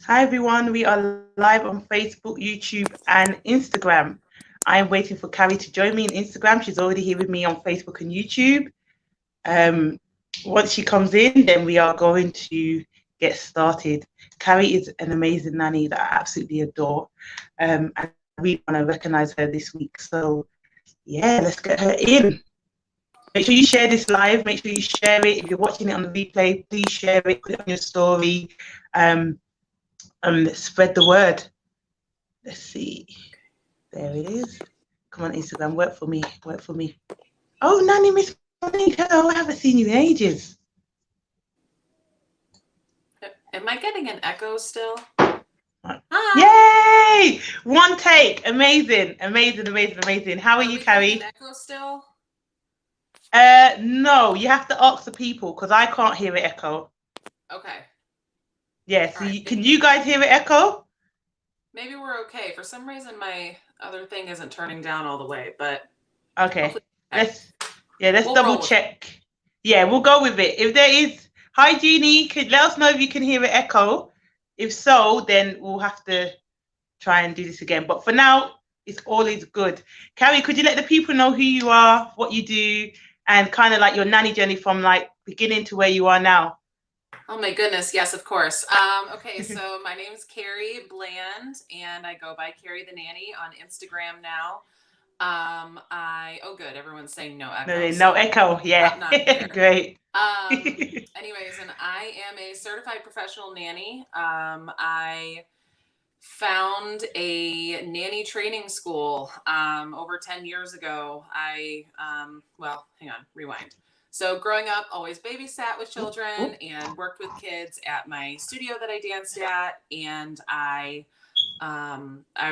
Hi everyone, we are live on Facebook, YouTube, and Instagram. I'm waiting for Carrie to join me on Instagram. She's already here with me on Facebook and YouTube. Um, Once she comes in, then we are going to get started. Carrie is an amazing nanny that I absolutely adore, and I really want to recognize her this week. So, yeah, let's get her in. Make sure you share this live. Make sure you share it. If you're watching it on the replay, please share it, put it on your story, um, and spread the word. Let's see. There it is. Come on, Instagram, work for me. Work for me. Oh, Nanny Miss Monique. Hello, I haven't seen you in ages. Am I getting an echo still? Hi. Yay! One take. Amazing. Amazing, amazing, amazing. How are you, Carrie? An echo still? No, you have to ask the people because I can't hear it echo. Okay. Yeah, so can you guys hear it echo? Maybe we're okay. For some reason, my other thing isn't turning down all the way, but okay. Let's double check. Yeah, we'll go with it. If there is, hi Jeannie, could let us know if you can hear it echo. If so, then we'll have to try and do this again. But for now, it's always good. Carrie, could you let the people know who you are, what you do, and kind of like your nanny journey from like beginning to where you are now? Oh my goodness, yes, of course. Okay, so my name is Carrie Bland, and I go by Carrie the Nanny on Instagram now. Oh good, everyone's saying no echo. No echo, yeah. Not great. Anyways, and I am a certified professional nanny. I found a nanny training school over 10 years ago. Well, hang on, rewind. So growing up, always babysat with children and worked with kids at my studio that I danced at. And I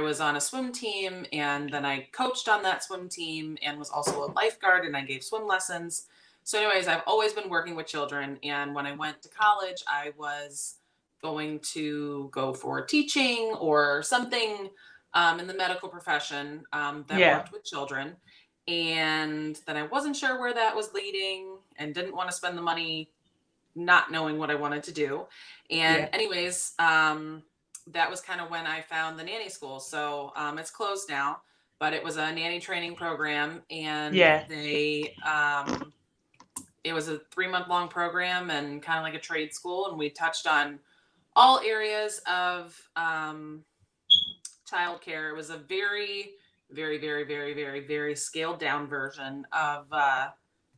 was on a swim team, and then I coached on that swim team and was also a lifeguard, and I gave swim lessons. So anyways, I've always been working with children. And when I went to college, I was going to go for teaching or something in the medical profession that worked with children. And then I wasn't sure where that was leading and didn't want to spend the money not knowing what I wanted to do. And anyways, that was kind of when I found the nanny school. So it's closed now, but it was a nanny training program, and it was a 3-month-long program and kind of like a trade school. And we touched on all areas of childcare. It was a very, very, very, very, very, very scaled down version of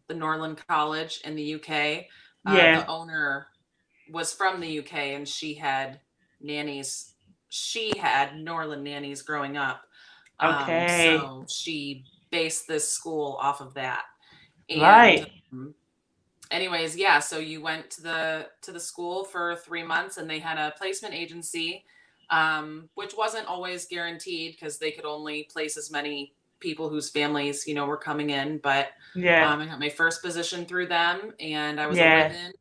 the Norland College in the UK. The owner was from the UK, and she had nannies. She had Norland nannies growing up. So she based this school off of that. And anyways, yeah, so you went to the school for 3 months, and they had a placement agency, which wasn't always guaranteed because they could only place as many people whose families, were coming in. But I got my first position through them, and I was a live-in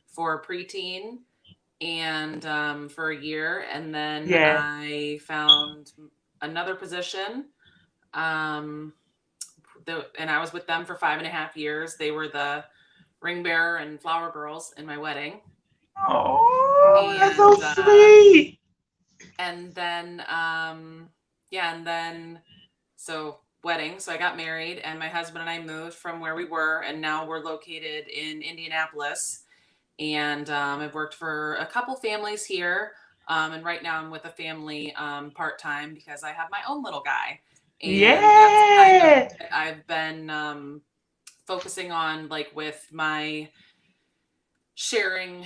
for preteen and for a year, and then I found another position, and I was with them for 5.5 years. They were the ring bearer and flower girls in my wedding. Oh, that's so sweet. And then, so wedding. So I got married, and my husband and I moved from where we were, and now we're located in Indianapolis. And I've worked for a couple families here. And right now I'm with a family part-time because I have my own little guy. And that's kind of what I've been focusing on, like with my sharing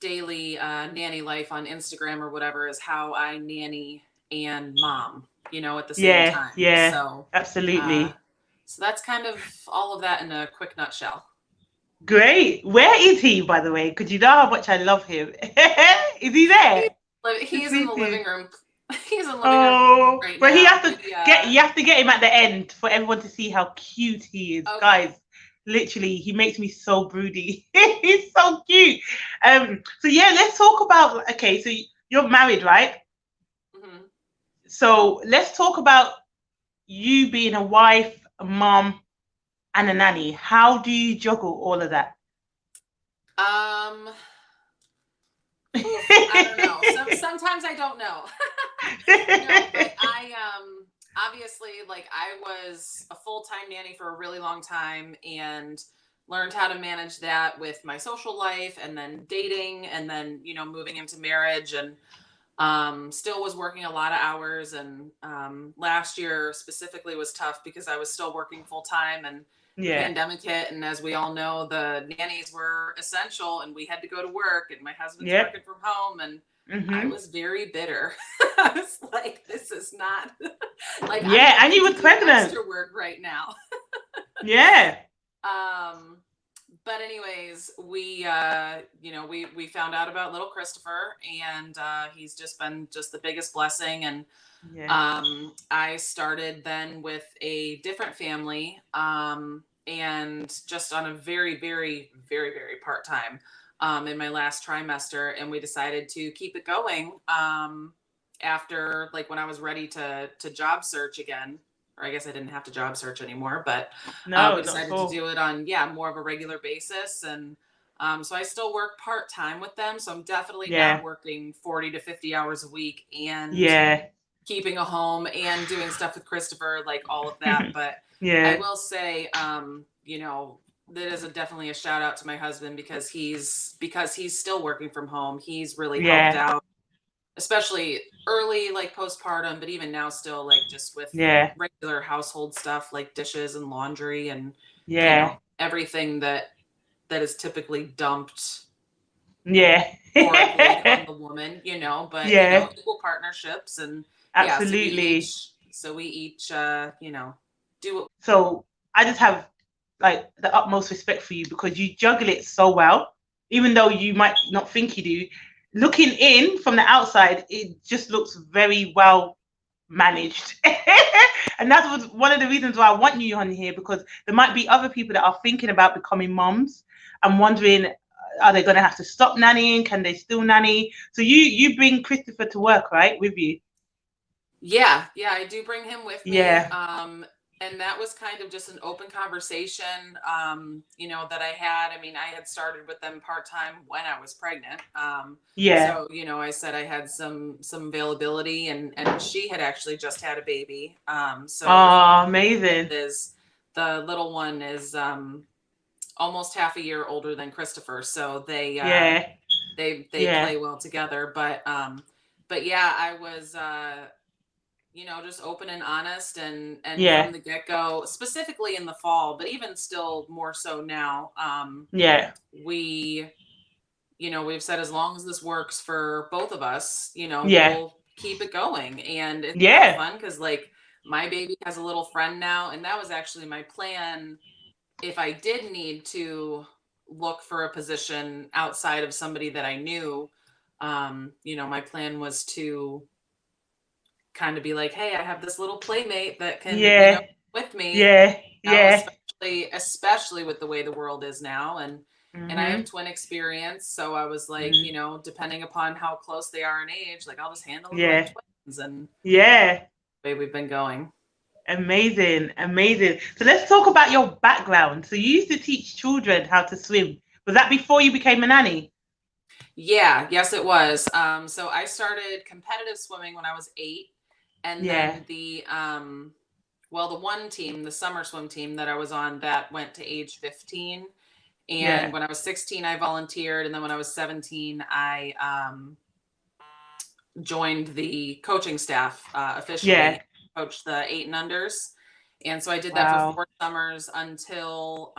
daily nanny life on Instagram or whatever, is how I nanny and mom, at the same time. Yeah, so absolutely. So that's kind of all of that in a quick nutshell. Great. Where is he, by the way? Because you know how much I love him. Is he there? He's in the living room. He's in the living room right now. But you have to get him at the end for everyone to see how cute he is, guys. Literally, he makes me so broody. He's so cute. So yeah, let's talk about. Okay, so you're married, right? Mm-hmm. So let's talk about you being a wife, a mom, and a nanny. How do you juggle all of that? I don't know. sometimes I don't know. No, but I obviously, like, I was a full-time nanny for a really long time and learned how to manage that with my social life and then dating and then, you know, moving into marriage, and still was working a lot of hours. And last year specifically was tough because I was still working full-time and the Yeah. pandemic hit, and as we all know, the nannies were essential and we had to go to work, and my husband's Yep. working from home, and I Mm-hmm. was very bitter. I was like, this is not like, Yeah, I'm and you having were to do pregnant. extra work right now. Yeah. But anyways, we you know, we found out about little Christopher, and he's just been just the biggest blessing. And Yeah. I started then with a different family, and just on a very, very, very, very part-time in my last trimester, and we decided to keep it going after, like, when I was ready to job search again, or I guess I didn't have to job search anymore, but No, we not at decided to all. do it on, more of a regular basis. And so I still work part-time with them, so I'm definitely not Yeah. working 40 to 50 hours a week and Yeah. keeping a home and doing stuff with Christopher, like all of that. But I Yeah. will say, you know, that is definitely a shout out to my husband, because he's still working from home. He's really helped Yeah. out, especially early, like postpartum, but even now still, like, just with Yeah. regular household stuff like dishes and laundry and, you Yeah. know, everything that is typically dumped Yeah. historically on the woman, you know, but, you know, Yeah. equal partnerships. And yeah, Absolutely. so we each you know, do what. So I just have like the utmost respect for you because you juggle it so well, even though you might not think you do. Looking in from the outside, it just looks very well managed. And that was one of the reasons why I want you on here, because there might be other people that are thinking about becoming moms and wondering, are they going to have to stop nannying? Can they still nanny? So you bring Christopher to work, right, with you? Yeah, I do bring him with me. Yeah. And that was kind of just an open conversation, you know, that I had. I mean, I had started with them part-time when I was pregnant. Yeah. So, you know, I said I had some availability, and she had actually just had a baby. So Oh, it amazing. is, the little one is almost half a year older than Christopher. So Yeah. they Yeah. play well together. But yeah, I was you know, just open and honest, and from Yeah. the get-go, specifically in the fall, but even still more so now, Yeah. we, you know, we've said, as long as this works for both of us, you know, Yeah. we'll keep it going. And it's kind of Yeah. fun because, like, my baby has a little friend now, and that was actually my plan if I did need to look for a position outside of somebody that I knew. You know, my plan was to kind of be like, hey, I have this little playmate that can, you know, Yeah. with me, Yeah. you know, Yeah. especially with the way the world is now. And I have Mhm. twin experience, so I was like, you Mhm. know, depending upon how close they are in age, like, I'll just handle them like Yeah. twins. And Yeah. the way we've been going. Amazing. Amazing. So let's talk about your background. So you used to teach children how to swim. Was that before you became a nanny? Yeah, yes, it was. So I started competitive swimming when I was 8, and Yeah. then well, the one team, the summer swim team that I was on, that went to age 15. And Yeah. when I was 16, I volunteered, and then when I was 17, I joined the coaching staff officially, Yeah. coached the 8 and unders. And so I did that for Wow. 4 summers until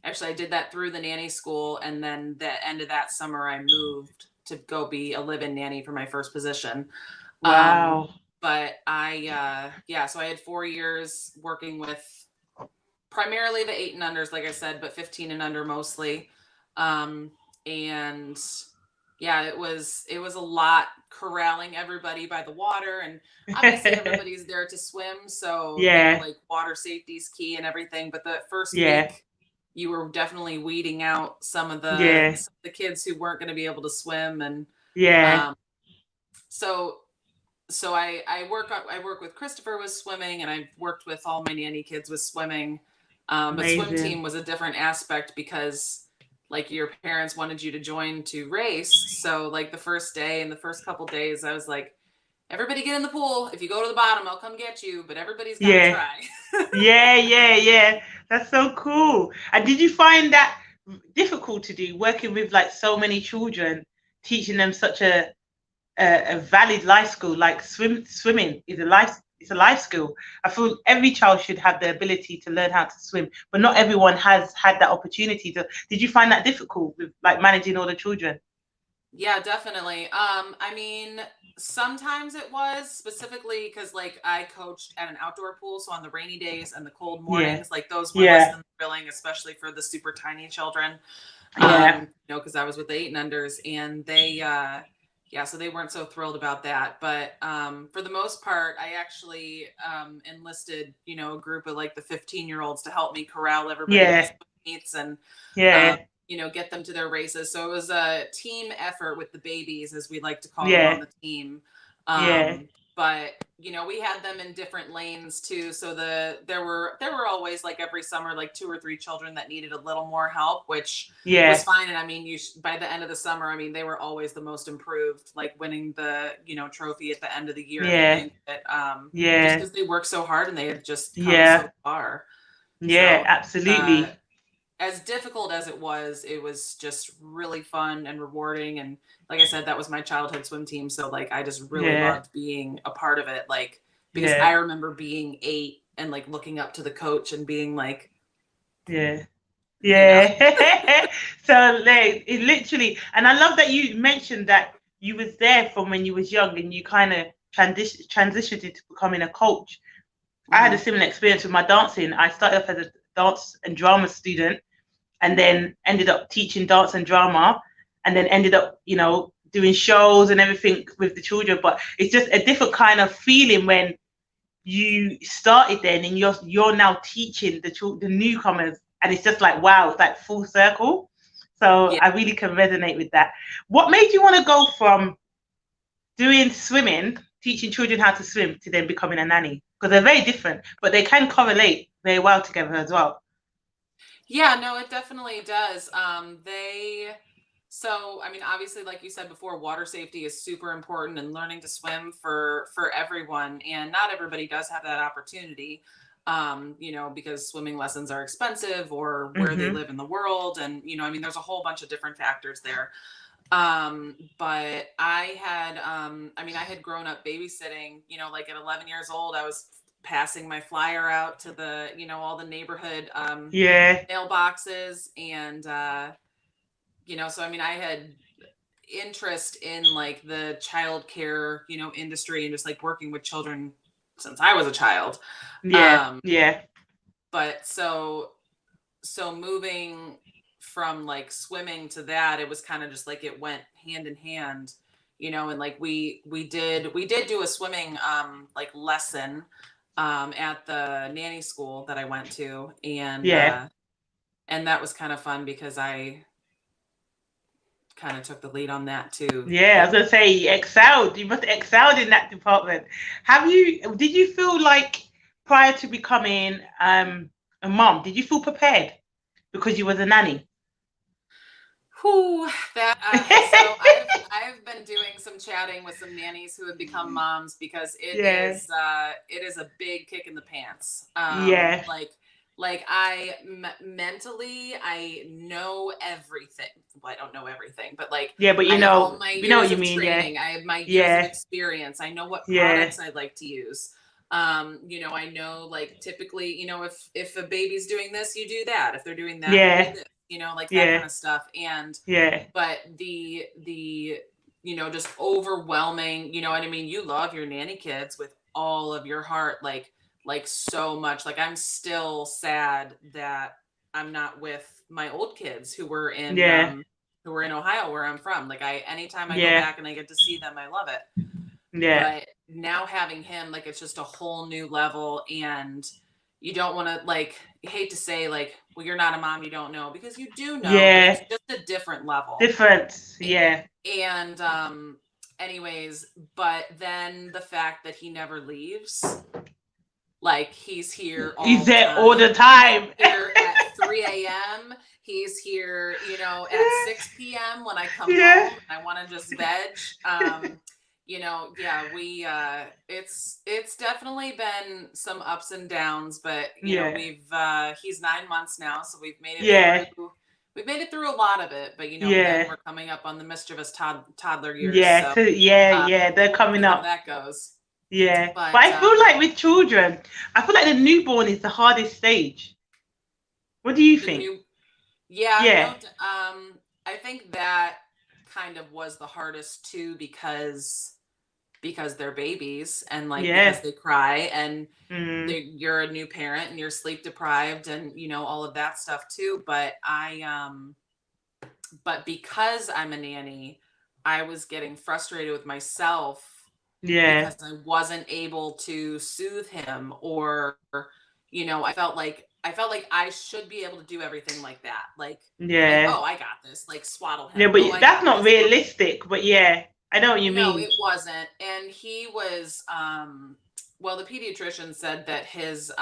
actually I did that through the nanny school, and then the end of that summer I moved to go be a live-in nanny for my first position. Um, Wow. but so I had 4 years working with primarily the 8 and unders, like I said, but 15 and under mostly. And yeah, it was a lot corralling everybody by the water, and obviously everybody's there to swim, so, you know, Yeah. like, water safety is key and everything. But the first Yeah. week, you were definitely weeding out Yeah. some of the kids who weren't going to be able to swim. And Yeah. um, so I work with Christopher with swimming, and I've worked with all my nanny kids with swimming. But swim Amazing. team was a different aspect because like your parents wanted you to join to race. So like the first day and the first couple days, I was like, everybody get in the pool. If you go to the bottom, I'll come get you, but everybody's got to Yeah. try. Yeah. That's so cool. And did you find that difficult to do, working with like so many children, teaching them such a valid life skill, like swimming is a life skill. I feel every child should have the ability to learn how to swim, but not everyone has had that opportunity to. Did you find that difficult with like managing all the children? Yeah, definitely. I mean, sometimes it was specifically because like I coached at an outdoor pool, so on the rainy days and the cold Yeah, mornings, like those were less yeah, than thrilling, especially for the super tiny children. yeah, Because I was with the 8 and unders, and they yeah, so they weren't so thrilled about that. But for the most part, I actually enlisted, a group of like the 15-year-olds to help me corral everybody at the yeah, swim meets and yeah, get them to their races. So it was a team effort with the babies, as we like to call them on yeah, the team. yeah, But we had them in different lanes too. So there were always, like every summer, like 2 or 3 children that needed a little more help, which was yeah, fine. And I mean, by the end of the summer, I mean, they were always the most improved, like winning the trophy at the end of the year at the yeah, banquet. Just yeah, because they worked so hard and they had just come so yeah, far. yeah, So absolutely. as difficult as it was just really fun and rewarding. And like I said, that was my childhood swim team. So like, I just really Yeah, loved being a part of it. Like, because I yeah, remember being 8 and like looking up to the coach and being like, yeah. you know, Yeah. So like it literally, and I love that you mentioned that you was there from when you was young and you kind of transitioned into becoming a coach. I had a mhm. similar experience with my dancing. I started off as a dance and drama student and then ended up teaching dance and drama and then ended up, doing shows and everything with the children. But it's just a different kind of feeling when you started then and you're now teaching the newcomers, and it's just like wow, it's like full circle. So Yeah. I really can resonate with that. What made you want to go from doing swimming, teaching children how to swim, to then becoming a nanny? Because they're very different, but they can correlate very well together as well. Yeah, no, it definitely does. So, I mean, obviously, like you said before, water safety is super important, and learning to swim for everyone. And not everybody does have that opportunity, because swimming lessons are expensive, or where they Mm-hmm. live in the world. And, I mean, there's a whole bunch of different factors there. But I had grown up babysitting, like at 11 years old, I was passing my flyer out to the, all the neighborhood Yeah, mailboxes. And so I mean, I had interest in like the childcare, industry, and just like working with children since I was a child. yeah, um yeah, but so moving from like swimming to that, it was kind of just like it went hand in hand. And like we did do a swimming like lesson at the nanny school that I went to. yeah, And that was kind of fun because I kind of took the lead on that too. yeah. I was gonna say you excelled. You must have excelled in that department. Did you feel like prior to becoming a mom, did you feel prepared because you was a nanny? Whew, that so I've been doing some chatting with some nannies who have become moms, because Yeah, it is a big kick in the pants. yeah, Like mentally, I know everything. Well, I don't know everything, but like yeah. But I have all my you know what years you of mean. Yeah, training. I have my years of yeah, experience. I know what yeah, products I'd like to use. I know, like, typically, if a baby's doing this, you do that. If they're doing that, you do yeah, this. Like that kind yeah, of stuff. And yeah, but the just overwhelming, you know what I mean, you love your nanny kids with all of your heart, like so much. Like, I'm still sad that I'm not with my old kids yeah, who were in Ohio, where I'm from. Like, anytime I go yeah, back and I get to see them, I love it. yeah, But now having him, like, it's just a whole new level. And you don't want to, like, hate to say, like, well, you're not a mom, you don't know, because you do know, but it's yeah. just a different level. Different. Yeah, And anyways, but then the fact that he never leaves, like, he's here all he's the there all time. the time. Here at 3 a.m. He's here, you know, at 6 p.m. when I come Yeah. home and I want to just veg. You know, yeah, it's definitely been some ups and downs, but you know, he's 9 months now, so we've made it through. We've made it through a lot of it, but you know, then we're coming up on the mischievous toddler years. Yeah, so they're coming how up. that goes. Yeah, but I feel like with children, I feel like the newborn is the hardest stage. What do you think? Yeah, no, I think that kind of was the hardest too because they're babies and like because they cry and you're a new parent and you're sleep deprived and you know all of that stuff too. But but because I'm a nanny, I was getting frustrated with myself because I wasn't able to soothe him, or you know, I felt like I should be able to do everything like that. Like, oh, I got this. Like, swaddle him. Yeah, but that's not realistic. But yeah, I know what you mean. No, it wasn't. And he was, well, the pediatrician said that his,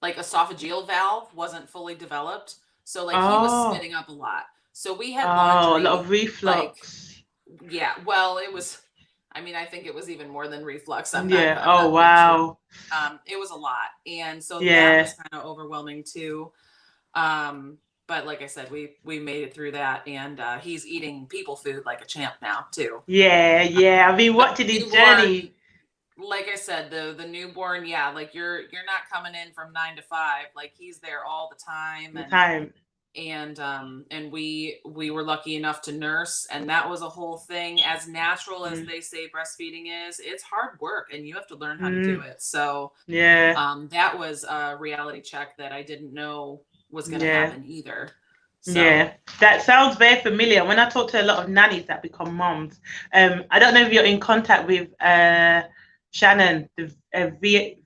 like, esophageal valve wasn't fully developed. So, like, he was spitting up a lot. So we had laundry. A lot of reflux. Like, yeah, well, it was, I mean, I think it was even more than reflux. I'm yeah. not Wow. Sure. It was a lot. And so that was kind of overwhelming too. But like I said, we made it through that, and he's eating people food like a champ now too. Yeah. I mean, what did his journey? Like I said, the newborn, yeah, like you're not coming in from 9 to 5. Like he's there all the time. And we were lucky enough to nurse, and that was a whole thing. As natural as they say breastfeeding is, it's hard work, and you have to learn how to do it. So that was a reality check that I didn't know was going to happen either. So. Yeah, that sounds very familiar. When I talk to a lot of nannies that become moms, I don't know if you're in contact with Shannon, the VIP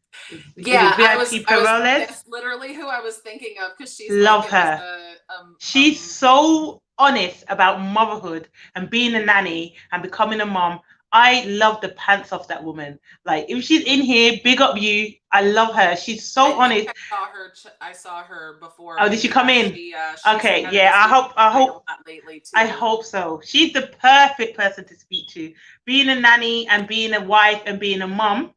Perales. That's literally who I was thinking of, because she's love her. She's so honest about motherhood and being a nanny and becoming a mom. I love the pants off that woman. Like, if she's in here, big up you. I love her. She's so honest. I saw her before. Oh, did she come in? Okay, yeah. I hope so. She's the perfect person to speak to. Being a nanny and being a wife and being a mom,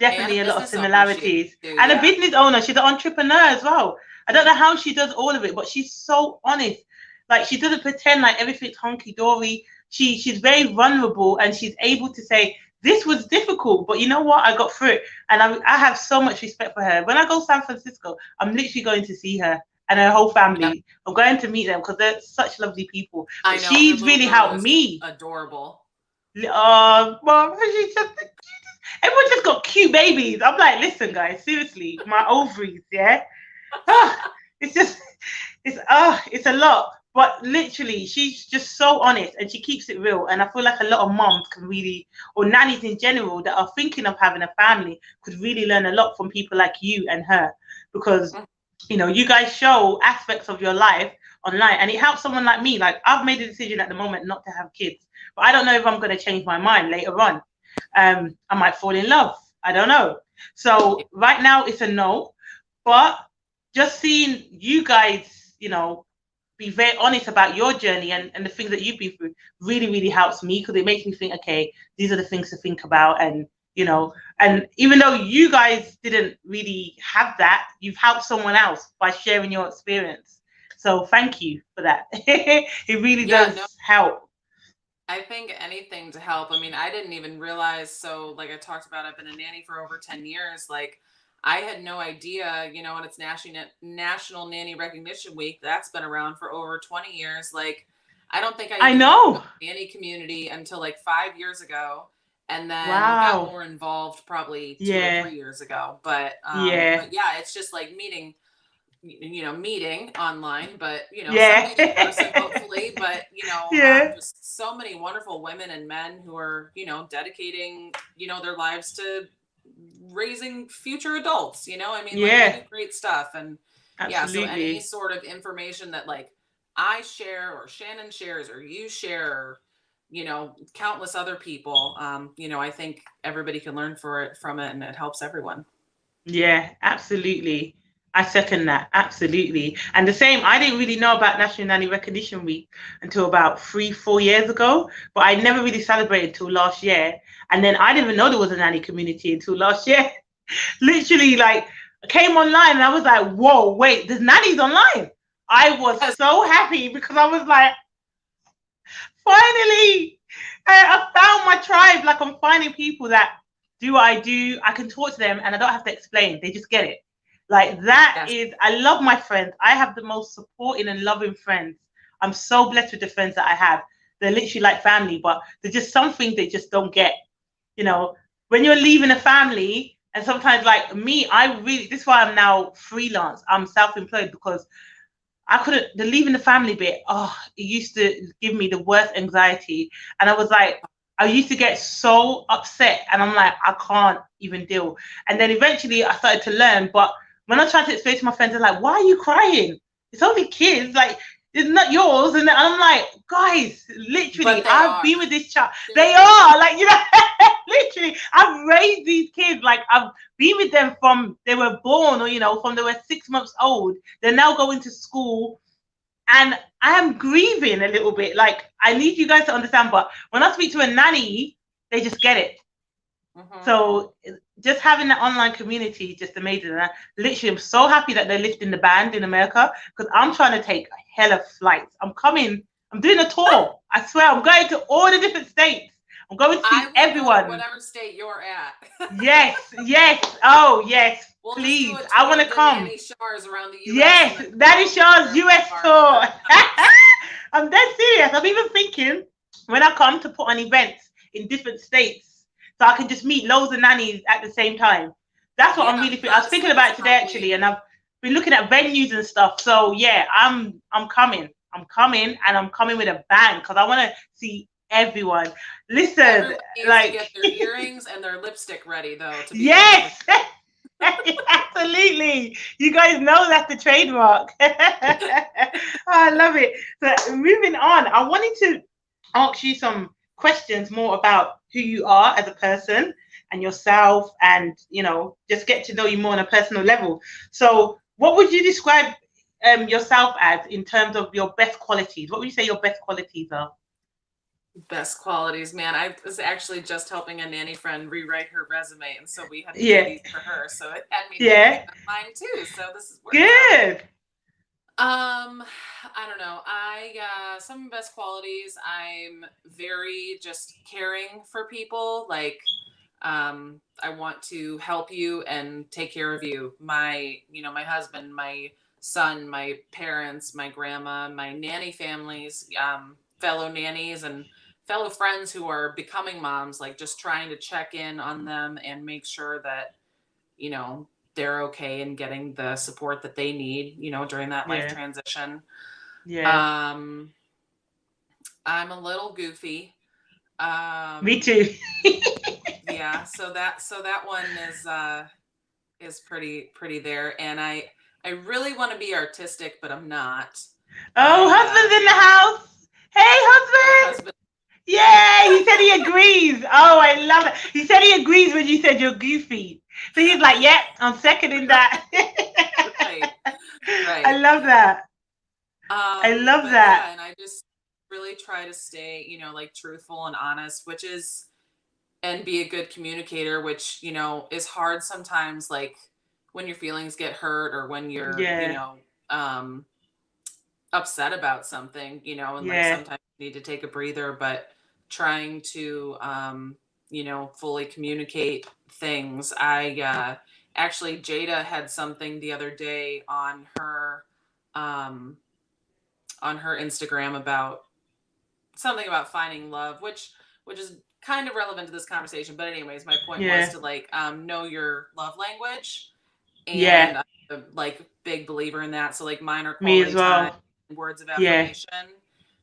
definitely a lot of similarities. And a business owner. She's an entrepreneur as well. I don't know how she does all of it, but she's so honest. Like, she doesn't pretend like everything's honky-dory. She's very vulnerable, and she's able to say, this was difficult, but you know what? I got through it. And I have so much respect for her. When I go to San Francisco, I'm literally going to see her and her whole family. Yep. I'm going to meet them because they're such lovely people. I know, she's really helped me. Adorable. Mom, she's just the cutest. Everyone just got cute babies. I'm like, listen, guys, seriously, my ovaries, yeah? It's a lot. But literally, she's just so honest, and she keeps it real. And I feel like a lot of moms can really, or nannies in general, that are thinking of having a family, could really learn a lot from people like you and her. Because, you know, you guys show aspects of your life online, and it helps someone like me. Like, I've made a decision at the moment not to have kids, but I don't know if I'm going to change my mind later on. I might fall in love. I don't know. So right now it's a no. But just seeing you guys, you know, be very honest about your journey and the things that you've been through really, really helps me, because it makes me think, okay, these are the things to think about. And, you know, and even though you guys didn't really have that, you've helped someone else by sharing your experience. So thank you for that. It really does help. I think anything to help. I mean, I didn't even realize. So like I talked about, I've been a nanny for over 10 years. Like, I had no idea, you know, and it's National Nanny Recognition Week. That's been around for over 20 years. Like, I don't think I know the nanny community until like 5 years ago, and then got more involved probably 2 or 3 years ago. But it's just like meeting online, but some in person, hopefully. But just so many wonderful women and men who are dedicating their lives to raising future adults. I mean, like, they do great stuff. And so any sort of information that like I share or Shannon shares or you share, countless other people, I think everybody can learn from it, and it helps everyone. Yeah, absolutely. I second that, absolutely. And the same, I didn't really know about National Nanny Recognition Week until about 3-4 years ago, but I never really celebrated until last year. And then I didn't even know there was a nanny community until last year. Literally, like, I came online and I was like, whoa, wait, there's nannies online. I was so happy because I was like, finally, I found my tribe. Like, I'm finding people that do what I do. I can talk to them and I don't have to explain. They just get it. Like, that is, I love my friends. I have the most supporting and loving friends. I'm so blessed with the friends that I have. They're literally like family, but there's just some things they just don't get. You know, when you're leaving a family, and sometimes, like me, this is why I'm now freelance. I'm self-employed because I couldn't, the leaving the family bit, it used to give me the worst anxiety. And I was like, I used to get so upset and I'm like, I can't even deal. And then eventually I started to learn. But when I tried to explain to my friends, they're like, why are you crying? It's only kids. Like, it's not yours. And I'm like, guys, literally, I've been with this child. They are, like, you know, literally, I've raised these kids. Like, I've been with them from they were born, or, you know, from they were 6 months old. They're now going to school. And I am grieving a little bit. Like, I need you guys to understand. But when I speak to a nanny, they just get it. Mm-hmm. So just having that online community is just amazing. And I literally am so happy that they're lifting the ban in America, because I'm trying to take a hell of flights. I'm doing a tour. I swear, I'm going to all the different states. I'm going to see everyone. Whatever state you're at. Yes. Oh, yes. We'll please. I want to come. Nanny Shars around the US. Yes, Nanny Shars US tour. I'm dead serious. I'm even thinking when I come to put on events in different states, so I can just meet loads of nannies at the same time. That's what I'm really thinking. I was thinking about it today, actually, and I've been looking at venues and stuff. So yeah, I'm coming. I'm coming, and I'm coming with a bang, because I want to see everyone. Listen, everyone needs to get their earrings and their lipstick ready, though. Yes. Absolutely. You guys know that's the trademark. I love it. So moving on, I wanted to ask you some questions more about who you are as a person and yourself, and, you know, just get to know you more on a personal level. So what would you describe yourself as in terms of your best qualities? What would you say your best qualities are? Best qualities, man. I was actually just helping a nanny friend rewrite her resume, and so we had to do these for her. So it had me thinking of mine too. So this is good. I don't know. Some best qualities. I'm very just caring for people. Like, I want to help you and take care of you. My husband, my son, my parents, my grandma, my nanny families, fellow nannies and fellow friends who are becoming moms, like just trying to check in on them and make sure that, you know, they're okay and getting the support that they need, you know, during that life transition. Yeah. I'm a little goofy. Me too. Yeah. So that one is pretty there. And I really want to be artistic, but I'm not. Oh, husband's in the house. Hey, husband. Yeah, he said he agrees. Oh, I love it. He said he agrees when you said you're goofy. So he's like, yeah, I'm seconding that. Right. I love that. I love that. Yeah, and I just really try to stay, you know, like truthful and honest, and be a good communicator, which, you know, is hard sometimes, like when your feelings get hurt or when you're, you know, upset about something, you know, and like sometimes you need to take a breather, but trying to, you know, fully communicate things. Actually, Jada had something the other day on her Instagram about something about finding love, which is kind of relevant to this conversation. But anyways, my point was to like know your love language. And I'm a like big believer in that. So like mine are quality time, words of affirmation.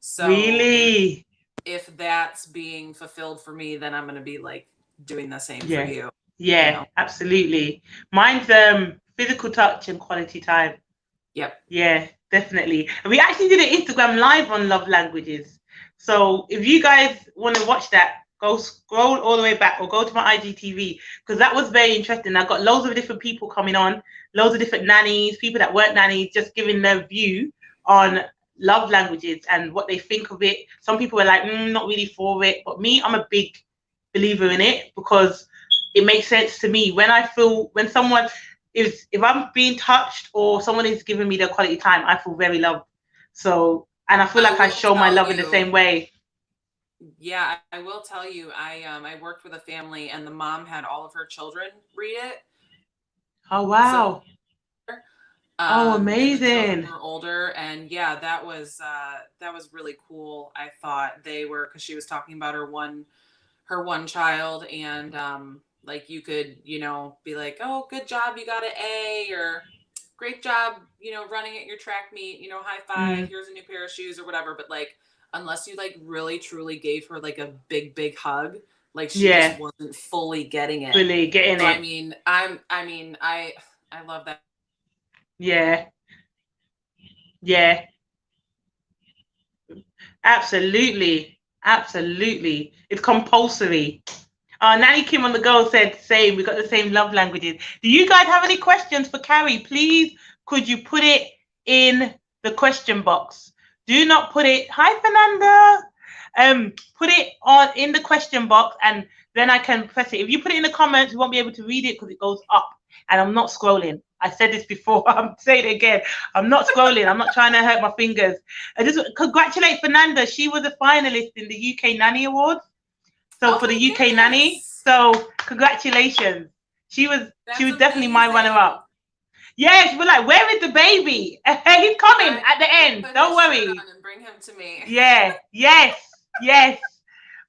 So really, if that's being fulfilled for me, then I'm going to be like doing the same for you. Yeah, you know? Absolutely. Mine's physical touch and quality time. Yep. Yeah, definitely. And we actually did an Instagram live on love languages. So if you guys want to watch that, go scroll all the way back or go to my IGTV, because that was very interesting. I got loads of different people coming on, loads of different nannies, people that weren't nannies, just giving their view on love languages and what they think of it. Some people were like, not really for it, but me, I'm a big believer in it because it makes sense to me. When someone is, if I'm being touched or someone is giving me their quality time, I feel very loved. So, and I feel like I show my love in the same way. Yeah, I will tell you, I worked with a family and the mom had all of her children read it. Oh wow. So, oh, amazing. Were older, and yeah, that was really cool. I thought they were, because she was talking about her one child, and like you could, you know, be like, oh, good job, you got an A, or great job, you know, running at your track meet, you know, high five, here's a new pair of shoes or whatever. But like, unless you like really truly gave her like a big hug, like she just wasn't fully getting it. I love that. Yeah. Absolutely. It's compulsory. Nanny Kim on the go said same. We got the same love languages. Do you guys have any questions for Carrie? Please, could you put it in the question box? Do not put it. Hi, Fernanda. Put it in the question box, and then I can press it. If you put it in the comments, you won't be able to read it because it goes up, and I'm not scrolling. I said this before. I'm saying it again. I'm not scrolling. I'm not trying to hurt my fingers. I just congratulate Fernanda. She was a finalist in the UK Nanny Awards. So for the UK Nanny. So congratulations. She was definitely my runner-up. Yes, we're like, where is the baby? He's coming at the end. Don't worry. And bring him to me. Yeah. Yes.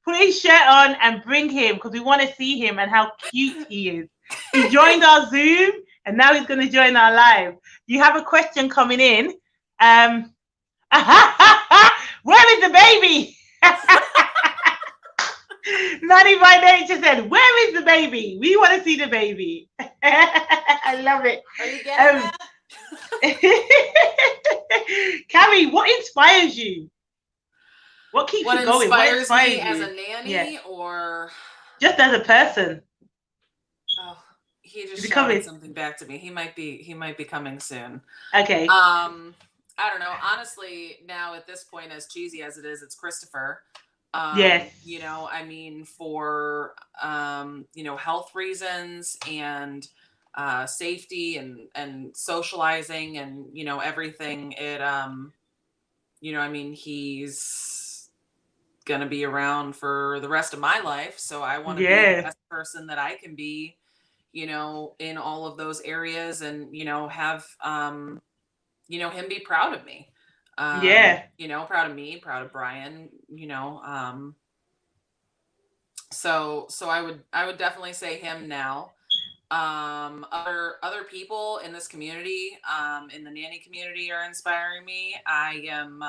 Put his shirt on and bring him, because we want to see him and how cute he is. He joined our Zoom and now he's going to join our live. You have a question coming in. Where is the baby? Nanny by Nature said, where is the baby? We want to see the baby. I love it. Are you getting that? Carrie, what inspires you? What keeps you going? What inspires me as a nanny, or just as a person? Oh, he just shouted something back to me. He might be coming soon. Okay. I don't know. Honestly, now at this point, as cheesy as it is, it's Christopher. Yes. You know, I mean, for you know, health reasons and safety and socializing and, you know, everything. It you know, I mean, he's gonna be around for the rest of my life, so I want to be the best person that I can be, you know, in all of those areas, and, you know, have you know, him be proud of me. You know, proud of me, proud of Brian, you know. So I would definitely say him now. Other people in this community, in the nanny community, are inspiring me. I am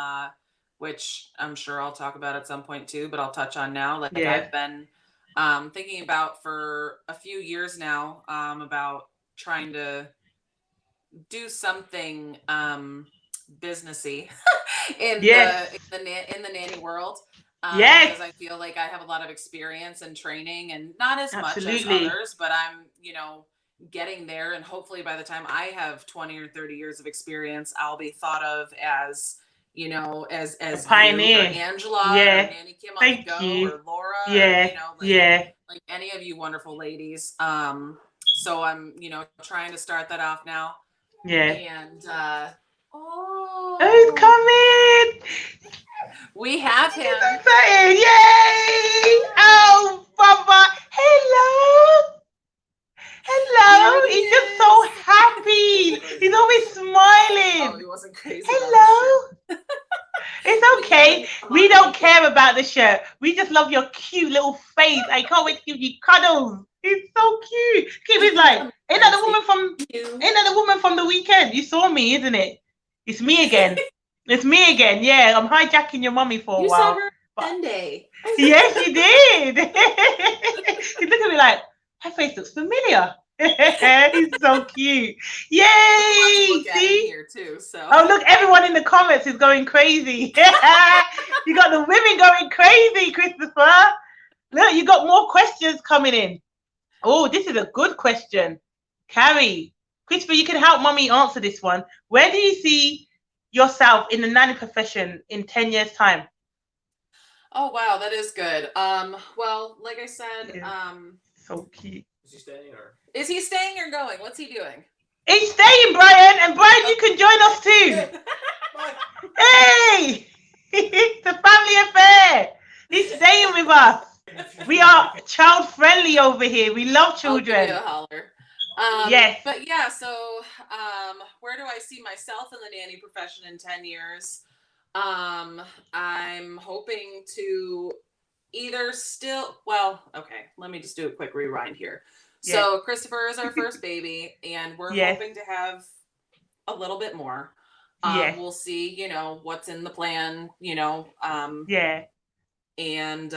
which I'm sure I'll talk about at some point too, but I'll touch on now. Like I've been thinking about for a few years now, about trying to do something businessy in the nanny world. Because I feel like I have a lot of experience and training, and not as much as others, but I'm, you know, getting there. And hopefully by the time I have 20 or 30 years of experience, I'll be thought of as, you know, as a pioneer, or Angela, or Nanny Kim on the go, or Laura, you know, like any of you wonderful ladies. So I'm, you know, trying to start that off now. And he's coming. We have him. Yay! Oh, Baba. Hello. He's just so happy. He's always smiling. Oh, he wasn't crazy. Hello. It's okay. We don't care about the shirt. We just love your cute little face. I can't wait to give you cuddles. He's so cute. He's like, ain't that the woman from the weekend? You saw me, isn't it? It's me again. It's me again. Yeah, I'm hijacking your mummy for a while. You saw her Sunday. Yes, you did. He's looking at me like, her face looks familiar. He's so cute. Yay! See? Here too, so. Oh, look, everyone in the comments is going crazy. You got the women going crazy, Christopher. Look, you got more questions coming in. Oh, this is a good question. Carrie, Christopher, you can help mommy answer this one. Where do you see yourself in the nanny profession in 10 years' time? Oh, wow, that is good. Well, like I said, Yeah. So cute. Is he staying or going? What's he doing? He's staying, Brian, and Brian, you can join us too. Hey, it's a family affair. He's staying with us. We are child friendly over here. We love children. I'll give you a holler. Yes. But yeah, so where do I see myself in the nanny profession in 10 years? I'm hoping to either okay, let me just do a quick rewind here. Yes. So Christopher is our first baby, and we're hoping to have a little bit more. We'll see, what's in the plan, and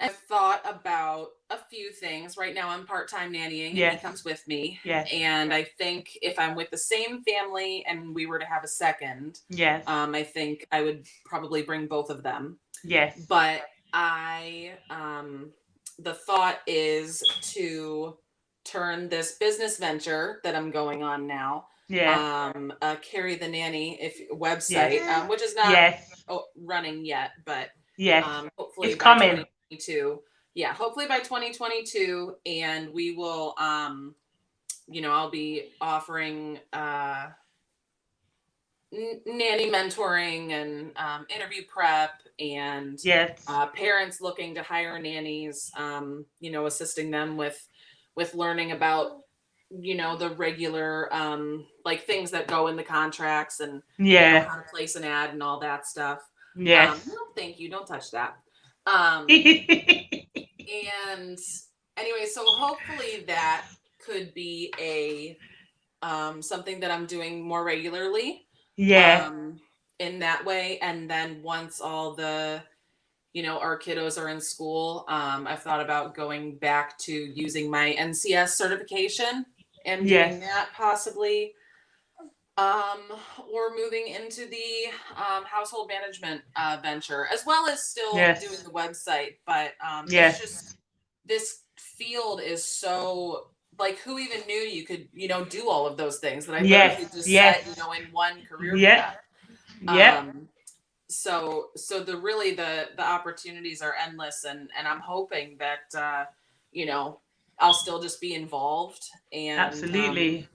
I've thought about a few things. Right now I'm part-time nannying, and he comes with me. And I think if I'm with the same family and we were to have a second, I think I would probably bring both of them. But the thought is to turn this business venture that I'm going on now, Carrie the Nanny website, which is not running yet, but hopefully it's by coming. 2022. Yeah, hopefully by 2022, and we will, I'll be offering nanny mentoring and interview prep and parents looking to hire nannies, assisting them with learning about, the regular like things that go in the contracts and how to place an ad and all that stuff. No, thank you. Don't touch that. And anyway, so hopefully that could be a something that I'm doing more regularly. In that way. And then once all the, our kiddos are in school, I've thought about going back to using my NCS certification and doing that possibly, or moving into the household management venture, as well as still doing the website. But it's just, this field is so, like, who even knew you could, do all of those things that I think you just set, in one career path. So the opportunities are endless, and I'm hoping that I'll still just be involved and absolutely,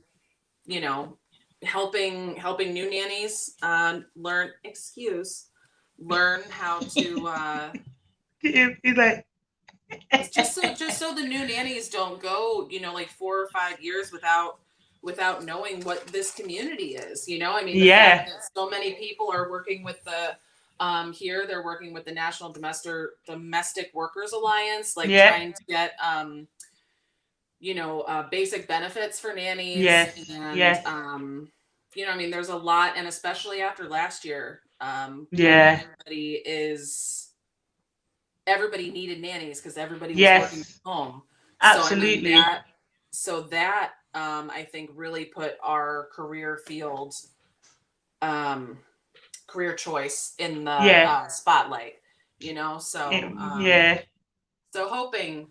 helping new nannies learn how to he's like just so the new nannies don't go, like 4 or 5 years without knowing what this community is. The fact that so many people are working with the here they're working with the National Domestic Workers Alliance, like trying to get basic benefits for nannies. There's a lot, and especially after last year, everybody needed nannies because everybody was working from home. Absolutely. So that I think really put our career field, career choice in the spotlight. So hoping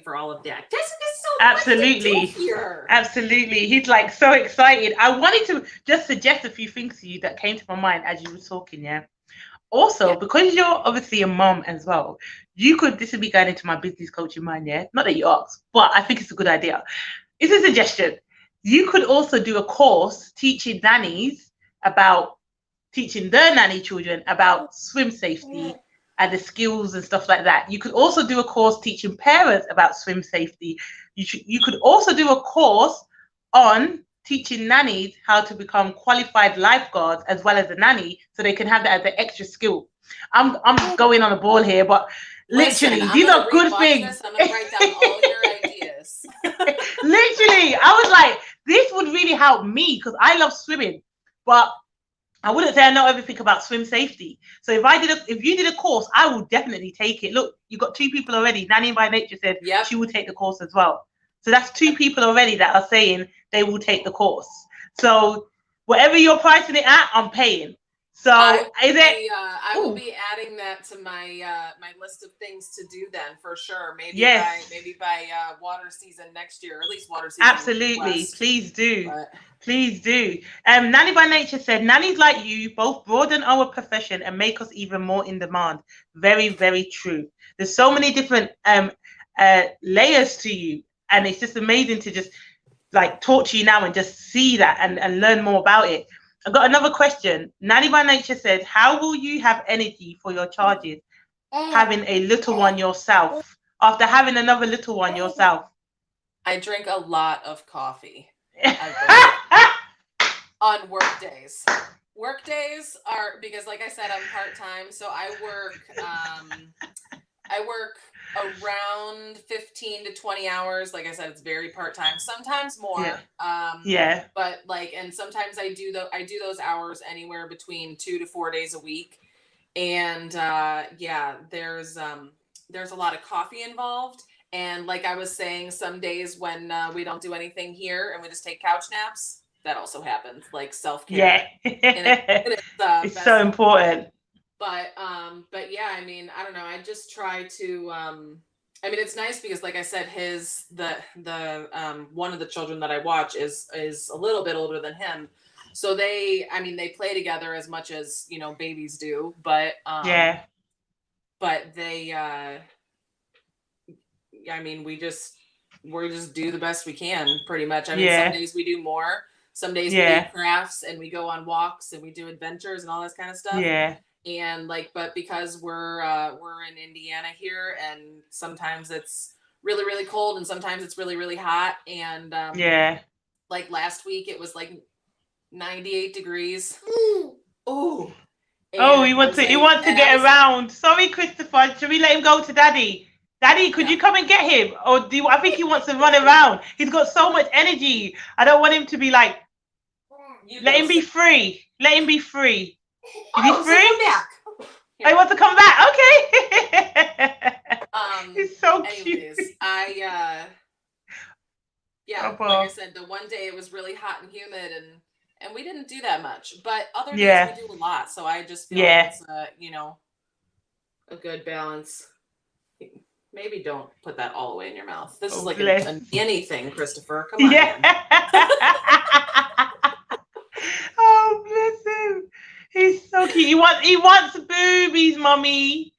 for all of that. This is so absolutely here. Absolutely. He's like so excited. I wanted to just suggest a few things to you that came to my mind as you were talking. Also, because you're obviously a mom as well, this would be going into my business coaching mind, not that you asked, but I think it's a good idea. It's a suggestion. You could also do a course teaching their nanny children about swim safety and the skills and stuff like that. You could also do a course teaching parents about swim safety. You could also do a course on teaching nannies how to become qualified lifeguards as well as a nanny, so they can have that as an extra skill. I'm going on a ball here, but literally, these are good things. I'm gonna write down all your ideas. Literally, I was like, this would really help me because I love swimming, but I wouldn't say I know everything about swim safety. So if you did a course, I will definitely take it. Look, you got 2 people already. Nanny by Nature said she will take the course as well. So that's 2 people already that are saying they will take the course. So whatever you're pricing it at, I'm paying. So I will be adding that to my my list of things to do then, for sure. Maybe by water season next year, or at least water season. Absolutely, please do. Please do. Nanny by Nature said, nannies like you both broaden our profession and make us even more in demand. Very, very true. There's so many different layers to you, and it's just amazing to just like talk to you now and just see that and learn more about it. I've got another question. Nanny by Nature said, how will you have energy for your charges having a little one yourself, after having another little one yourself? I drink a lot of coffee on work days. Work days are, because like I said, I'm part-time, so I work around 15 to 20 hours. Like I said, it's very part-time, sometimes more. But like, and sometimes I do those hours anywhere between 2 to 4 days a week. And there's a lot of coffee involved. And like I was saying, some days when we don't do anything here and we just take couch naps, that also happens, like self-care. It's so important. But yeah, I mean, I don't know. I just try to, I mean, it's nice because like I said, the one of the children that I watch is a little bit older than him. So they play together as much as, you know, babies do, but they, I mean, we just do the best we can, pretty much. I mean, some days we do more, some days we do crafts and we go on walks and we do adventures and all this kind of stuff. And like, but because we're in Indiana here, and sometimes it's really, really cold and sometimes it's really, really hot. And like last week it was like 98 degrees. Oh, he wants to get around. Sorry, Christopher. Should we let him go to Daddy? Daddy, could you come and get him? Or I think he wants to run around. He's got so much energy. I don't want him to be like, let him be free. Let him be free. Is he free? Back. I want to come back. Okay. He's so cute. Like I said, the one day it was really hot and humid, and we didn't do that much. But other days we do a lot. So I just feel like it's a good balance. Maybe don't put that all the way in your mouth. This is like anything, Christopher. Come on. Oh, bless him. He's so cute. He wants boobies, mommy.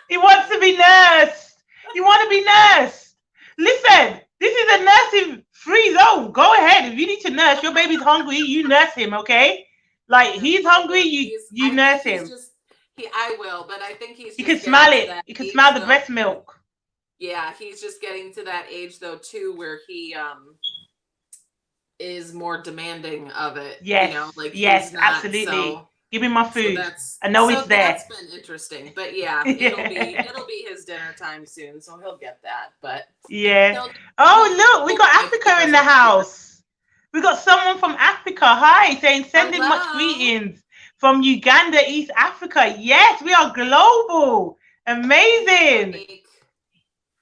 He wants to be nursed. You want to be nursed. Listen, this is a nursing free zone. Go ahead. If you need to nurse, your baby's hungry, you nurse him, okay? Like, he's hungry, you nurse him. I will, but I think you can smell it. You can smell the breast milk. Yeah, he's just getting to that age though too, where he is more demanding of it. Yes, you know, like absolutely. So, give me my food. I know it's there. That's been interesting, but it'll be his dinner time soon, so he'll get that. But look, we got Africa in the house. We got someone from Africa. Hi, saying sending much greetings from Uganda, East Africa. Yes, we are global. Amazing. Monique.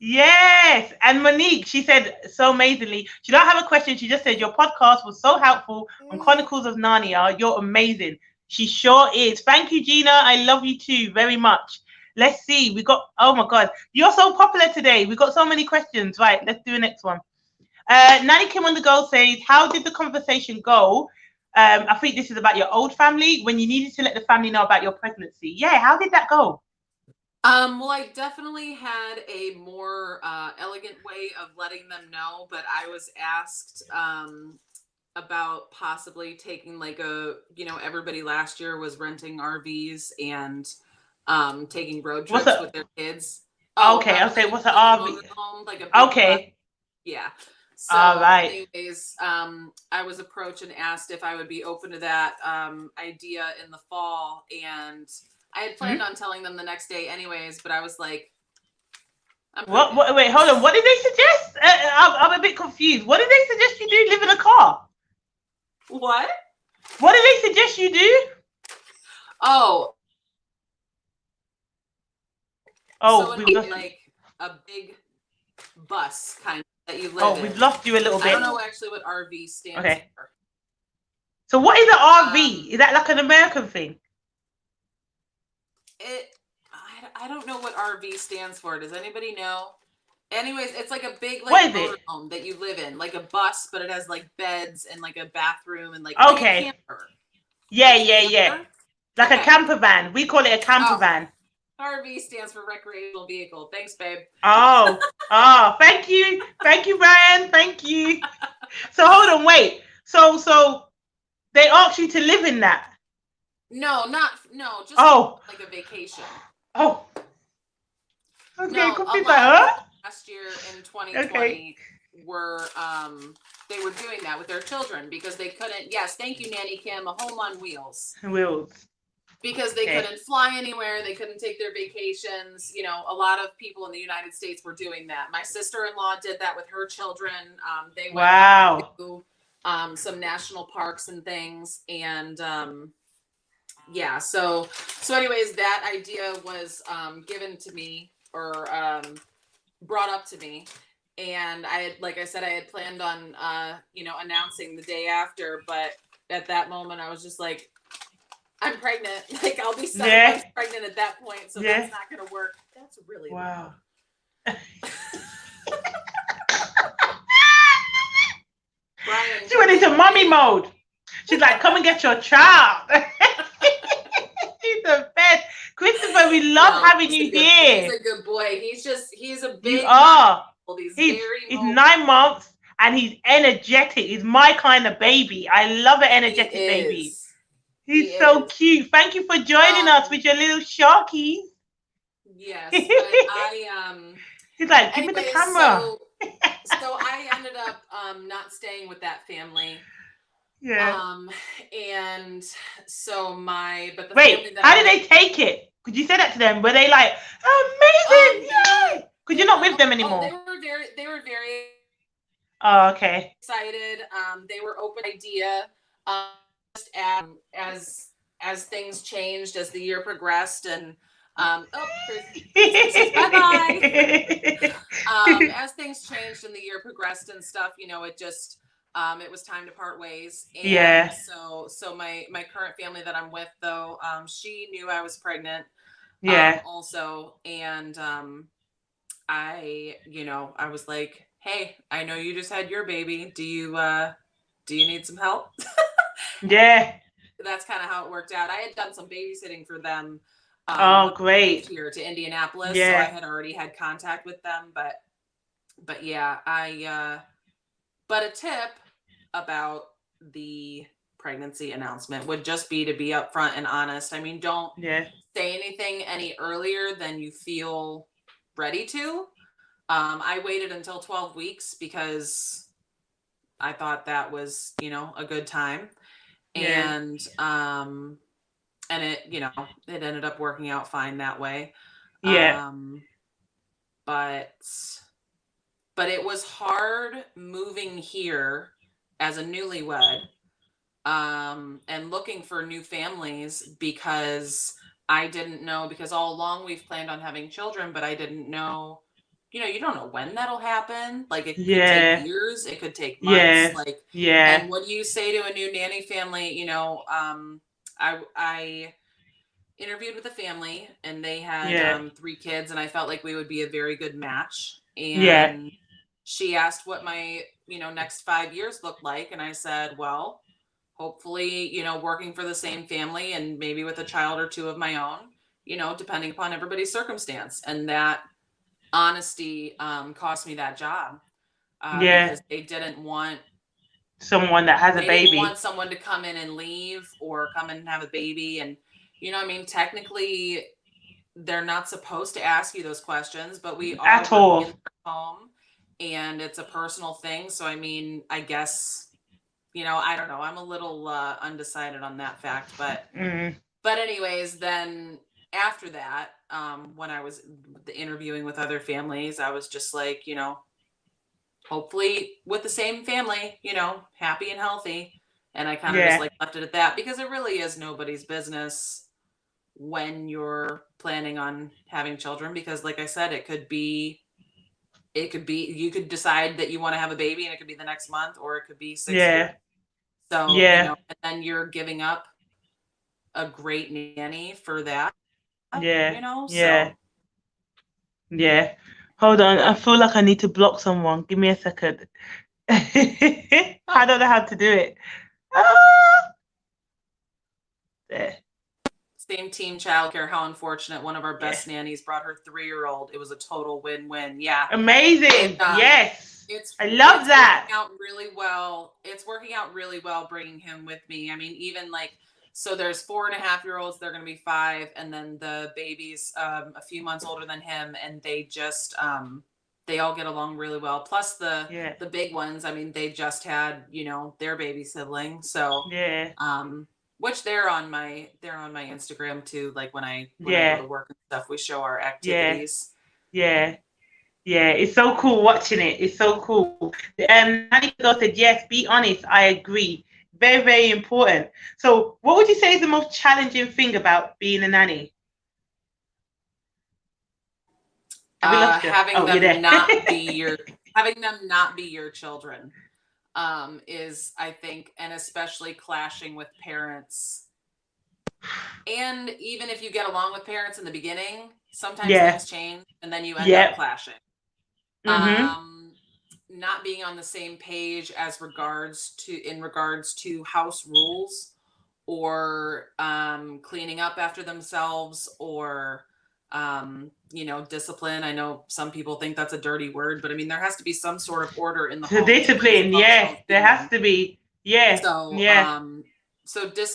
Yes. And Monique, she said so amazingly. She don't have a question. She just said, your podcast was so helpful on Chronicles of Nannya. You're amazing. She sure is. Thank you, Gina. I love you too very much. Let's see. We got, oh my God. You're so popular today. We got so many questions. Right. Let's do the next one. Nanny Kim on the Go says, how did the conversation go? I think this is about your old family, when you needed to let the family know about your pregnancy. Yeah, how did that go? Well, I definitely had a more elegant way of letting them know, but I was asked about possibly taking like everybody last year was renting RVs and taking road trips with their kids. Okay, I'll say, what's an RV? Home, like a big yeah. So anyways, I was approached and asked if I would be open to that idea in the fall. And I had planned on telling them the next day anyways, but I was like, wait, hold on. What did they suggest? I'm a bit confused. What did they suggest you do? Live in a car? What? What did they suggest you do? Oh, so it would be like a big bus kind of that you live in. We've lost you a little bit. I don't know actually what RV stands for. So what is an RV? Is that like an American thing? I don't know what RV stands for. Does anybody know? Anyways, it's like a big like motorhome that you live in, like a bus, but it has like beds and like a bathroom and like a camper. Yeah. Like a camper van. We call it a camper van. RV stands for recreational vehicle. Thanks, babe. Oh, thank you, Brian. Thank you. So hold on, wait. So they asked you to live in that? No, just like a vacation. Oh. Okay, no, last year in 2020 were they were doing that with their children because they couldn't. Yes, thank you, Nanny Kim. A home on wheels. Because they couldn't fly anywhere, they couldn't take their vacations. You know, a lot of people in the United States were doing that. My sister-in-law did that with her children. They went to some national parks and things, and yeah. So anyways, that idea was given to me or brought up to me, and I had, like I said, I had planned on announcing the day after, but at that moment, I was just like, I'm pregnant. Like, I'll be 7 months pregnant at that point, so that's not going to work. That's really wow. Brian, she went into mommy mode. She's like, come and get your child. He's the best. Christopher, we love having you here. He's a good boy. He's a big. You are. He's 9 months and he's energetic. He's my kind of baby. I love an energetic baby. He's so cute. Thank you for joining us with your little sharkies. Yes, I He's like, give me the camera. So I ended up not staying with that family. Yeah. And so wait, how did they take it? Could you say that to them? Were they like, amazing? Yay! Because you're not with them anymore. They were very okay. excited. They were open idea. Just as things changed, as the year progressed, and bye-bye. As things changed and the year progressed and stuff, it just it was time to part ways. And so my current family that I'm with, though, she knew I was pregnant. Also, and I was like, hey, I know you just had your baby. Do you need some help? That's kind of how it worked out. I had done some babysitting for them. Great. Here to Indianapolis, so I had already had contact with them. But yeah, but a tip about the pregnancy announcement would just be to be upfront and honest. I mean, don't say anything any earlier than you feel ready to. I waited until 12 weeks because I thought that was, a good time. And it, it ended up working out fine that way. But it was hard moving here as a newlywed, and looking for new families because I didn't know, because all along we've planned on having children, but I didn't know, you don't know when that'll happen. Like, it could take years, it could take months. And what do you say to a new nanny family? I interviewed with a family and they had 3 kids, and I felt like we would be a very good match. And she asked what my, next 5 years looked like. And I said, well, hopefully, working for the same family and maybe with a child or 2 of my own, depending upon everybody's circumstance. And that honesty cost me that job. Because they didn't want someone that has a baby. They didn't want someone to come in and leave or come in and have a baby. And, technically they're not supposed to ask you those questions, but we are at home and it's a personal thing. So, I guess, I don't know. I'm a little undecided on that fact, but anyways, then after that, when I was interviewing with other families, I was just like, hopefully with the same family, happy and healthy. And I kind of just left it at that, because it really is nobody's business when you're planning on having children, because like I said, it could be, you could decide that you want to have a baby and it could be the next month, or it could be 6 years. So, Yeah. and then you're giving up a great nanny for that, Yeah. so. Yeah. Hold on. I feel like I need to block someone. Give me a second. I don't know how to do it. Ah! There. Same team childcare. How unfortunate. One of our best nannies brought her 3-year-old. It was a total win-win. Yeah. Amazing. Yes. I love it's that. working out really well. It's working out really well bringing him with me. I mean, even like, so there's 4.5-year-olds. They're going to be 5. And then the baby's a few months older than him. And they just, they all get along really well. Plus the big ones, I mean, they just had, their baby sibling. So, which they're on my Instagram too. Like when I go to work and stuff, we show our activities. Yeah. It's so cool watching it. It's so cool. Nanny girl said, yes, be honest. I agree. Very, very important. So what would you say is the most challenging thing about being a nanny? Having them not be your children. Is, I think, and especially clashing with parents. And even if you get along with parents in the beginning, sometimes things change and then you end up clashing. Not being on the same page in regards to house rules or cleaning up after themselves or discipline. I know some people think that's a dirty word, but I mean, there has to be some sort of order in the home. Discipline, there has to be. So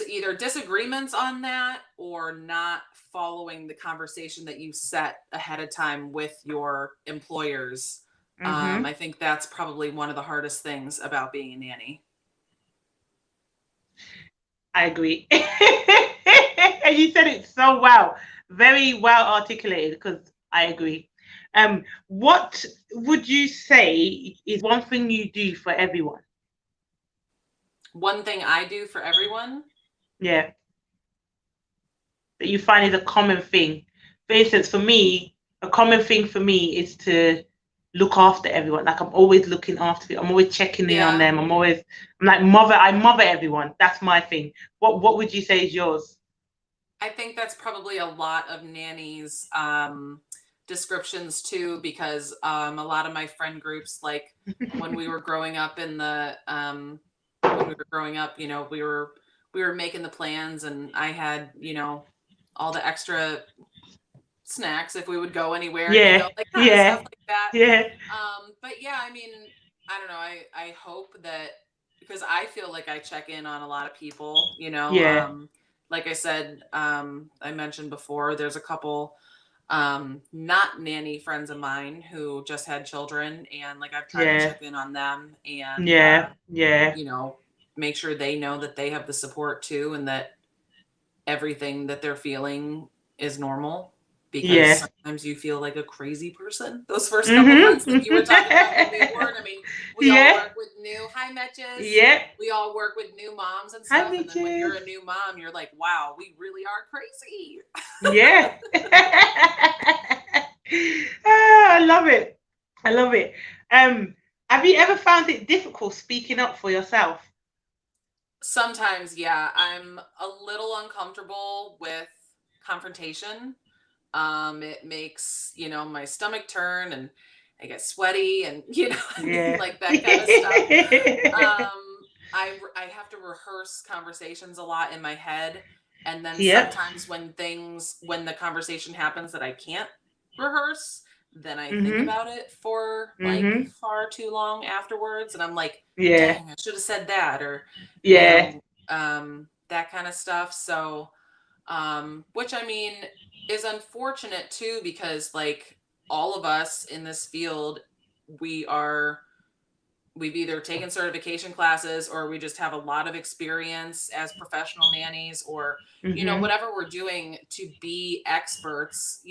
either disagreements on that or not following the conversation that you set ahead of time with your employers. I think that's probably one of the hardest things about being a nanny. I agree. And you said it so well, very well articulated, because I agree. What would you say is one thing you do for everyone? One thing I do for everyone? Yeah. That you find is a common thing. For instance, for me, a common thing for me is to look after everyone. Like I'm always looking after people. I'm always checking in on them. I'm like I mother everyone. That's my thing. What would you say is yours? I think that's probably a lot of nannies descriptions too, because a lot of my friend groups, like when we were growing up we were making the plans and I had, all the extra snacks if we would go anywhere, stuff like that. But yeah, I mean, I don't know. I hope that, because I feel like I check in on a lot of people, like I said, I mentioned before, there's a couple not nanny friends of mine who just had children, and like I've tried to check in on them and make sure they know that they have the support too, and that everything that they're feeling is normal, because sometimes you feel like a crazy person those first couple months, like you were talking about when we were. I mean, we all work with hi Metches. We all work with new moms and stuff, and then when you're a new mom, you're like, wow, we really are crazy. I love it. Have you ever found it difficult speaking up for yourself? Sometimes, yeah. I'm a little uncomfortable with confrontation. It makes, my stomach turn and I get sweaty and, like that kind of stuff. I have to rehearse conversations a lot in my head. And then sometimes when the conversation happens that I can't rehearse, then I think about it for like far too long afterwards. And I'm like, dang, I should have said that, or, that kind of stuff. So, which I mean is unfortunate too, because like all of us in this field, we've either taken certification classes or we just have a lot of experience as professional nannies, or, whatever we're doing to be experts,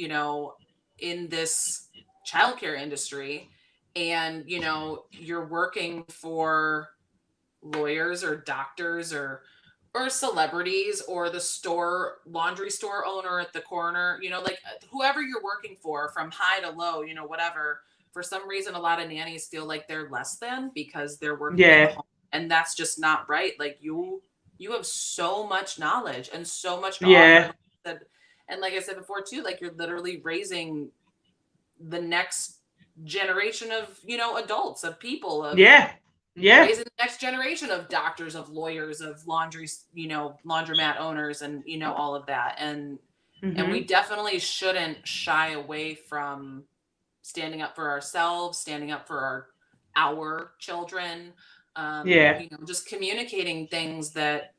in this childcare industry. And, you're working for lawyers or doctors or celebrities or the laundry store owner at the corner, like whoever you're working for, from high to low, whatever. For some reason, a lot of nannies feel like they're less than because they're working in the home. and that's just not right. Like you have so much knowledge and so much to Yeah. offer. And like I said before too, like you're literally raising the next generation of, you know, adults, of people, of raising the next generation of doctors, of lawyers, of laundry, you know, laundromat owners, and, you know, all of that. And we definitely shouldn't shy away from standing up for ourselves, standing up for our children, you know, just communicating things that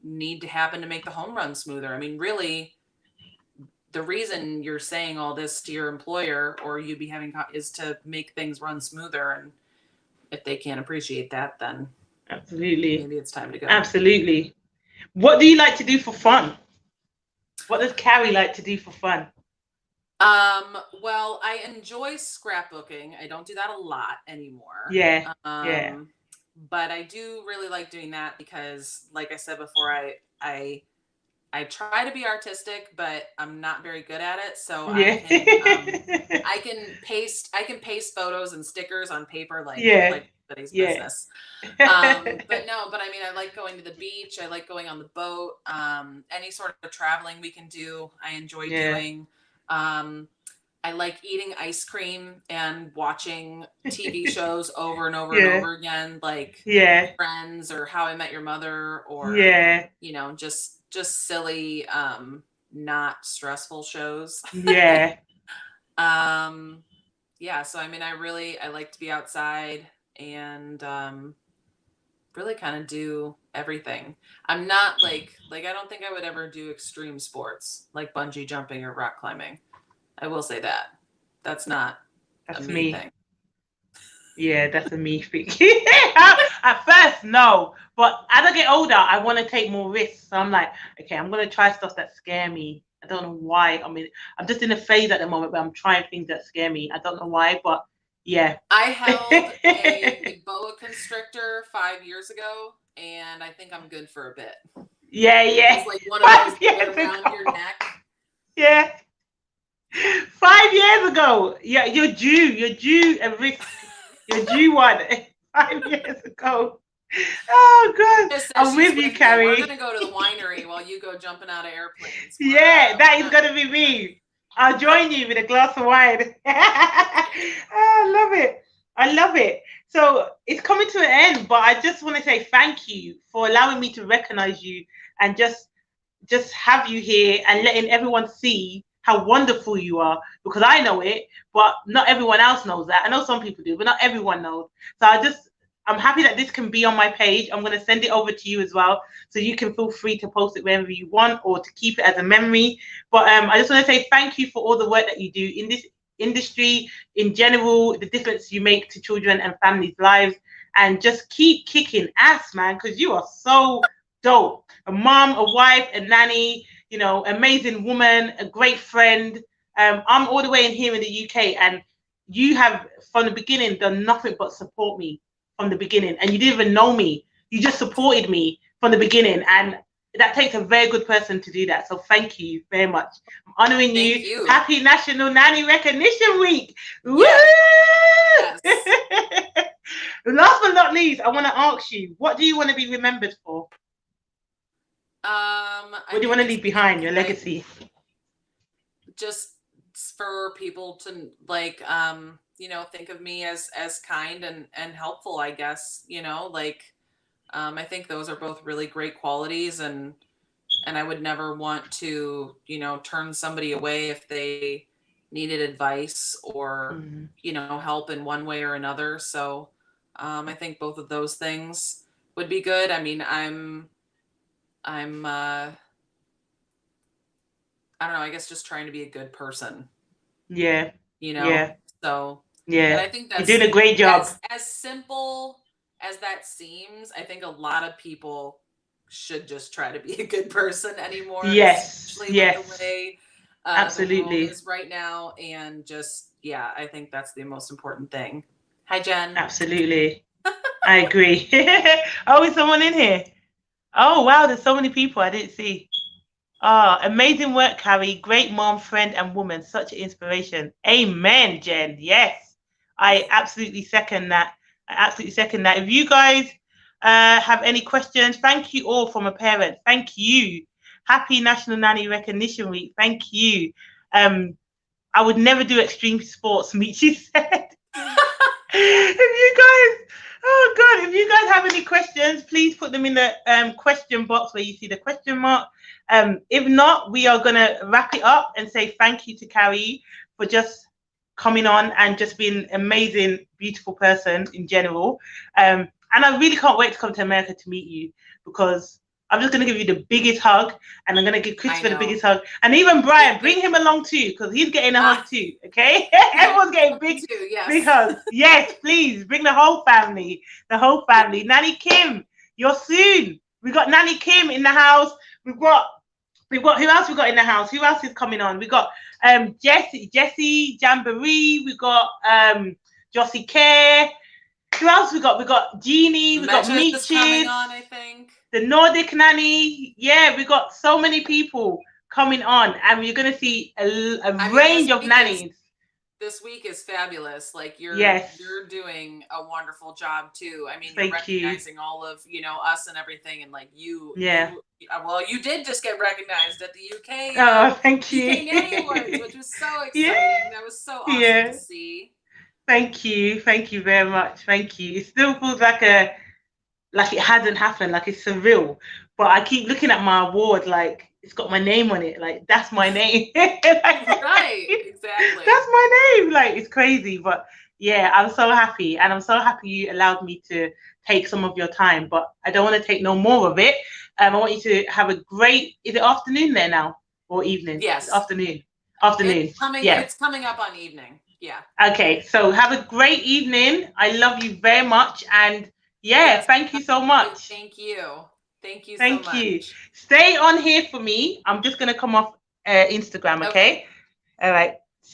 need to happen to make the home run smoother. I mean, really, the reason you're saying all this to your employer, or you be having, is to make things run smoother. And if they can't appreciate that, then absolutely, maybe it's time to go. Absolutely. What do you like to do for fun? What does Carrie like to do for fun? Well, I enjoy scrapbooking. I don't do that a lot anymore. Yeah. But I do really like doing that because, like I said before, I try to be artistic, but I'm not very good at it. So I can paste photos and stickers on paper like anybody's business. But I mean, I like going to the beach. I like going on the boat. Any sort of traveling we can do, I enjoy doing. I like eating ice cream and watching TV shows over and over and over again, like Friends or How I Met Your Mother, or you know, just silly, not stressful shows. So I mean, I like to be outside and really kind of do everything. I'm not like I don't think I would ever do extreme sports like bungee jumping or rock climbing. I will say that's not a me thing. Yeah, that's a me thing. At first, no, but as I get older, I want to take more risks. So I'm like, okay, I'm going to try stuff that scare me. I don't know why. I mean, I'm just in a phase at the moment where I'm trying things that scare me. I don't know why, but yeah. I held a boa constrictor 5 years ago, and I think I'm good for a bit. Yeah. It's like one of those around your neck. Yeah. 5 years ago. Yeah, you're due a risk. You're due one 5 years ago. Oh God, I'm with you, Carrie. We're gonna go to the winery while you go jumping out of airplanes. That is gonna be me. I'll join you with a glass of wine. I love it. So it's coming to an end, but I just want to say thank you for allowing me to recognize you and just have you here and letting everyone see how wonderful you are, because I know it, but not everyone else knows that. I know some people do, but not everyone knows. So I'm happy that this can be on my page. I'm going to send it over to you as well, so you can feel free to post it wherever you want or to keep it as a memory. But I just want to say thank you for all the work that you do in this industry, in general, the difference you make to children and families' lives, and just keep kicking ass, man, because you are so dope. A mom, a wife, a nanny, you know, amazing woman, a great friend. I'm all the way in here in the UK, and you have from the beginning done nothing but support me from the beginning, and you didn't even know me. You just supported me from the beginning, and that takes a very good person to do that. So thank you very much. I'm honoring you. Happy National Nanny Recognition Week. Yes. Last but not least, I want to ask you, what do you want to be remembered for? What do you want to leave behind, your legacy? Just for people to like, you know, think of me as kind and helpful, I guess, you know, like, I think those are both really great qualities, and I would never want to, you know, turn somebody away if they needed advice or, you know, help in one way or another. So, I think both of those things would be good. I mean, I'm I don't know, I guess just trying to be a good person. Yeah. You know? So, and I think that's you're doing a great job. As simple as that seems, I think a lot of people should just try to be a good person anymore. Yes. Especially with the way absolutely the world is right now. And just, I think that's the most important thing. Hi, Jen. Absolutely. I agree. Oh, is someone in here? Oh, wow, there's so many people I didn't see. Amazing work, Carrie. Great mom, friend, and woman. Such an inspiration. Amen, Jen. Yes, I absolutely second that. I absolutely second that. If you guys have any questions, thank you all from a parent. Thank you. Happy National Nanny Recognition Week. Thank you. I would never do extreme sports, Michi said. If you guys, oh God, if you guys have any questions, please put them in the question box where you see the question mark. If not, we are going to wrap it up and say thank you to Carrie for just coming on and just being an amazing, beautiful person in general. And I really can't wait to come to America to meet you, because I'm just going to give you the biggest hug, and I'm going to give Christopher the biggest hug. And even Brian, bring him along too, because he's getting a hug too, okay? Everyone's getting big hugs. Yes, please, bring the whole family. The whole family. Nanny Kim, you're soon. We got Nanny Kim in the house. We've got who else we got in the house? Who else is coming on? We got Jessie, Jamboree. We got Jossie Care. Who else we got? We got Jeannie. We got Meeches. Coming on, I think. The Nordic Nanny. Yeah, we got so many people coming on, and you're going to see a range of nannies. This week is fabulous. Like you're doing a wonderful job too. I mean, you're recognizing all of, us and everything, and like you did just get recognized at the UK. Thank you. UK Nanny Awards, which was so exciting. That was so awesome to see. Thank you very much. Thank you. It still feels like it hasn't happened, like it's surreal. But I keep looking at my award, like it's got my name on it, like that's my name. Right, exactly. That's my name. Like it's crazy, but yeah, I'm so happy, and I'm so happy you allowed me to take some of your time. But I don't want to take no more of it. I want you to have a great. Is it afternoon there now or evening? Yes, it's afternoon. It's coming up on evening. Yeah. Okay, so have a great evening. I love you very much, and thank you so much. Thank you. Thank you so much. Stay on here for me. I'm just going to come off Instagram, okay? All right.